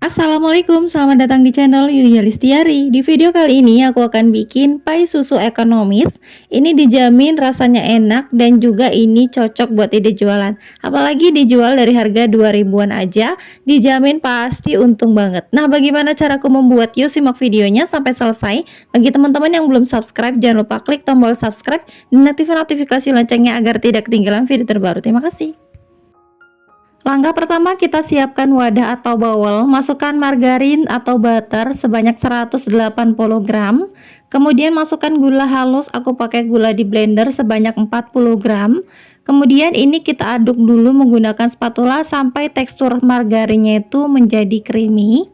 Assalamualaikum, selamat datang di channel Yulia Listiari. Di video kali ini aku akan bikin pai susu ekonomis. Ini dijamin rasanya enak dan juga ini cocok buat ide jualan. Apalagi dijual dari harga 2000-an aja, dijamin pasti untung banget. Nah, bagaimana caraku membuat? Yuk simak videonya sampai selesai. Bagi teman-teman yang belum subscribe, jangan lupa klik tombol subscribe dan aktifkan notifikasi loncengnya agar tidak ketinggalan video terbaru. Terima kasih. Langkah pertama, kita siapkan wadah atau bowel, masukkan margarin atau butter sebanyak 180 gram. Kemudian masukkan gula halus, aku pakai gula di blender sebanyak 40 gram. Kemudian ini kita aduk dulu menggunakan spatula sampai tekstur margarinnya itu menjadi creamy.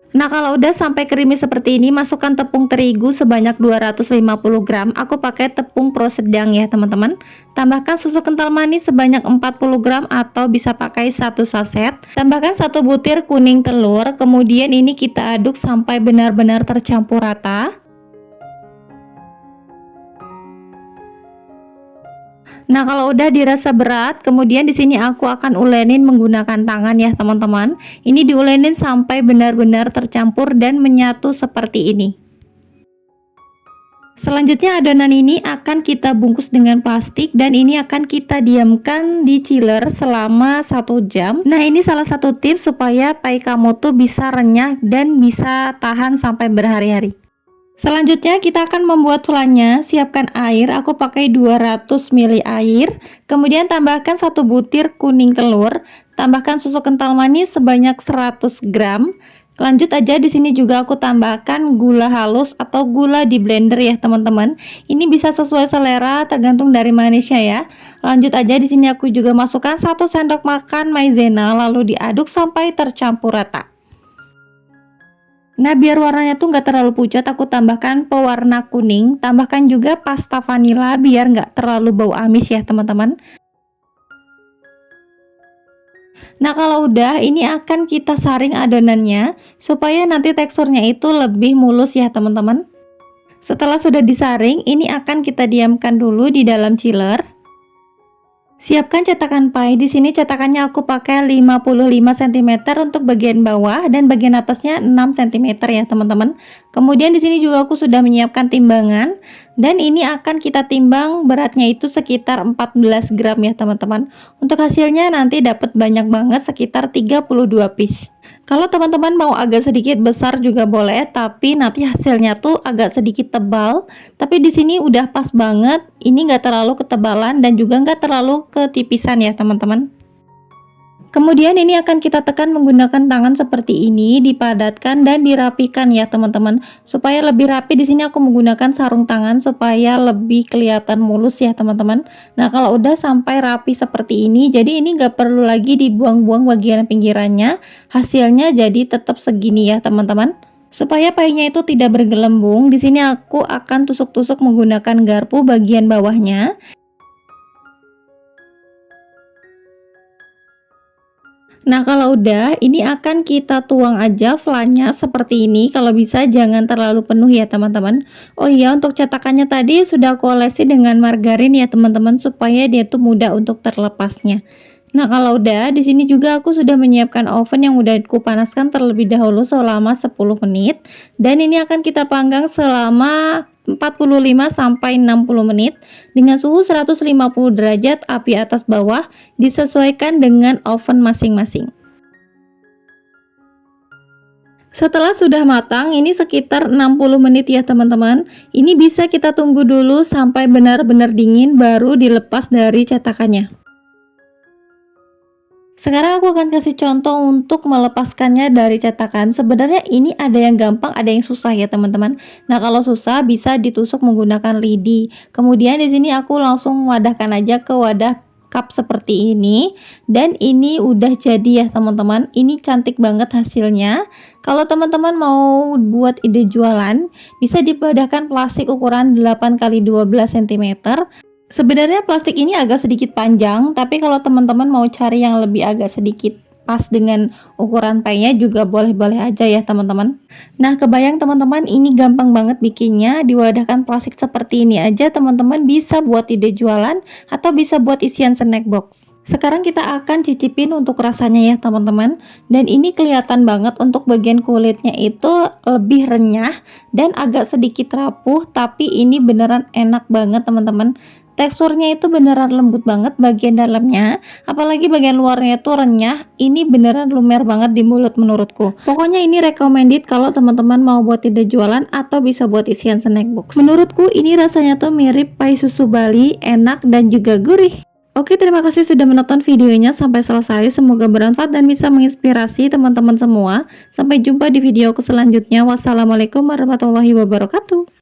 Nah, kalau udah sampai creamy seperti ini, masukkan tepung terigu sebanyak 250 gram. Aku pakai tepung pro sedang ya, teman-teman. Tambahkan susu kental manis sebanyak 40 gram atau bisa pakai 1 saset. Tambahkan 1 butir kuning telur. Kemudian ini kita aduk sampai benar-benar tercampur rata. Nah, kalau udah dirasa berat, kemudian di sini aku akan ulenin menggunakan tangan ya, teman-teman. Ini diulenin sampai benar-benar tercampur dan menyatu seperti ini. Selanjutnya adonan ini akan kita bungkus dengan plastik dan ini akan kita diamkan di chiller selama 1 jam. Nah, ini salah satu tips supaya pai kamu tuh bisa renyah dan bisa tahan sampai berhari-hari. Selanjutnya kita akan membuat flannya. Siapkan air, aku pakai 200 ml air. Kemudian tambahkan 1 butir kuning telur, tambahkan susu kental manis sebanyak 100 gram. Lanjut aja, di sini juga aku tambahkan gula halus atau gula di blender ya, teman-teman. Ini bisa sesuai selera tergantung dari manisnya ya. Lanjut aja, di sini aku juga masukkan 1 sendok makan maizena lalu diaduk sampai tercampur rata. Nah, biar warnanya tuh nggak terlalu pucat, aku tambahkan pewarna kuning. Tambahkan juga pasta vanila biar nggak terlalu bau amis ya, teman-teman. Nah, kalau udah, ini akan kita saring adonannya supaya nanti teksturnya itu lebih mulus ya, teman-teman. Setelah sudah disaring, ini akan kita diamkan dulu di dalam chiller. Siapkan cetakan pai. Di sini cetakannya aku pakai 55 cm untuk bagian bawah dan bagian atasnya 6 cm ya, teman-teman. Kemudian di sini juga aku sudah menyiapkan timbangan dan ini akan kita timbang beratnya itu sekitar 14 gram ya, teman-teman. Untuk hasilnya nanti dapat banyak banget, sekitar 32 piece. Kalau teman-teman mau agak sedikit besar juga boleh, tapi nanti hasilnya tuh agak sedikit tebal. Tapi di sini udah pas banget, ini nggak terlalu ketebalan dan juga nggak terlalu ketipisan ya, teman-teman. Kemudian ini akan kita tekan menggunakan tangan seperti ini, dipadatkan dan dirapikan ya, teman-teman. Supaya lebih rapi, di sini aku menggunakan sarung tangan supaya lebih kelihatan mulus ya, teman-teman. Nah, kalau udah sampai rapi seperti ini, jadi ini nggak perlu lagi dibuang-buang bagian pinggirannya. Hasilnya jadi tetap segini ya, teman-teman. Supaya painya itu tidak bergelembung, di sini aku akan tusuk-tusuk menggunakan garpu bagian bawahnya. Nah, kalau udah, ini akan kita tuang aja flannya seperti ini. Kalau bisa jangan terlalu penuh ya, teman-teman. Oh iya, untuk cetakannya tadi sudah aku olesi dengan margarin ya, teman-teman, supaya dia tuh mudah untuk terlepasnya. Nah, kalau udah, di sini juga aku sudah menyiapkan oven yang udah aku panaskan terlebih dahulu selama 10 menit. Dan ini akan kita panggang selama 45 sampai 60 menit dengan suhu 150 derajat, api atas bawah, disesuaikan dengan oven masing-masing. Setelah sudah matang, ini sekitar 60 menit ya, teman-teman. Ini bisa kita tunggu dulu sampai benar-benar dingin baru dilepas dari cetakannya. Sekarang aku akan kasih contoh untuk melepaskannya dari cetakan. Sebenarnya ini ada yang gampang, ada yang susah ya, teman-teman. Nah, kalau susah bisa ditusuk menggunakan lidi. Kemudian di sini aku langsung wadahkan aja ke wadah cup seperti ini. Dan ini udah jadi ya, teman-teman. Ini cantik banget hasilnya. Kalau teman-teman mau buat ide jualan, bisa diwadahkan plastik ukuran 8x12 cm. Sebenarnya plastik ini agak sedikit panjang, tapi kalau teman-teman mau cari yang lebih agak sedikit pas dengan ukuran pie-nya juga boleh-boleh aja ya teman-teman. Nah, kebayang teman-teman, ini gampang banget bikinnya. Di wadahkan plastik seperti ini aja teman-teman bisa buat ide jualan atau bisa buat isian snack box. Sekarang kita akan cicipin untuk rasanya ya teman-teman. Dan ini kelihatan banget untuk bagian kulitnya itu lebih renyah dan agak sedikit rapuh, tapi ini beneran enak banget teman-teman. Teksturnya itu beneran lembut banget bagian dalamnya, apalagi bagian luarnya itu renyah. Ini beneran lumer banget di mulut menurutku. Pokoknya ini recommended kalau teman-teman mau buat ide jualan atau bisa buat isian snack box. Menurutku ini rasanya tuh mirip pie susu Bali, enak dan juga gurih. Oke, terima kasih sudah menonton videonya sampai selesai. Semoga bermanfaat dan bisa menginspirasi teman-teman semua. Sampai jumpa di video selanjutnya. Wassalamualaikum warahmatullahi wabarakatuh.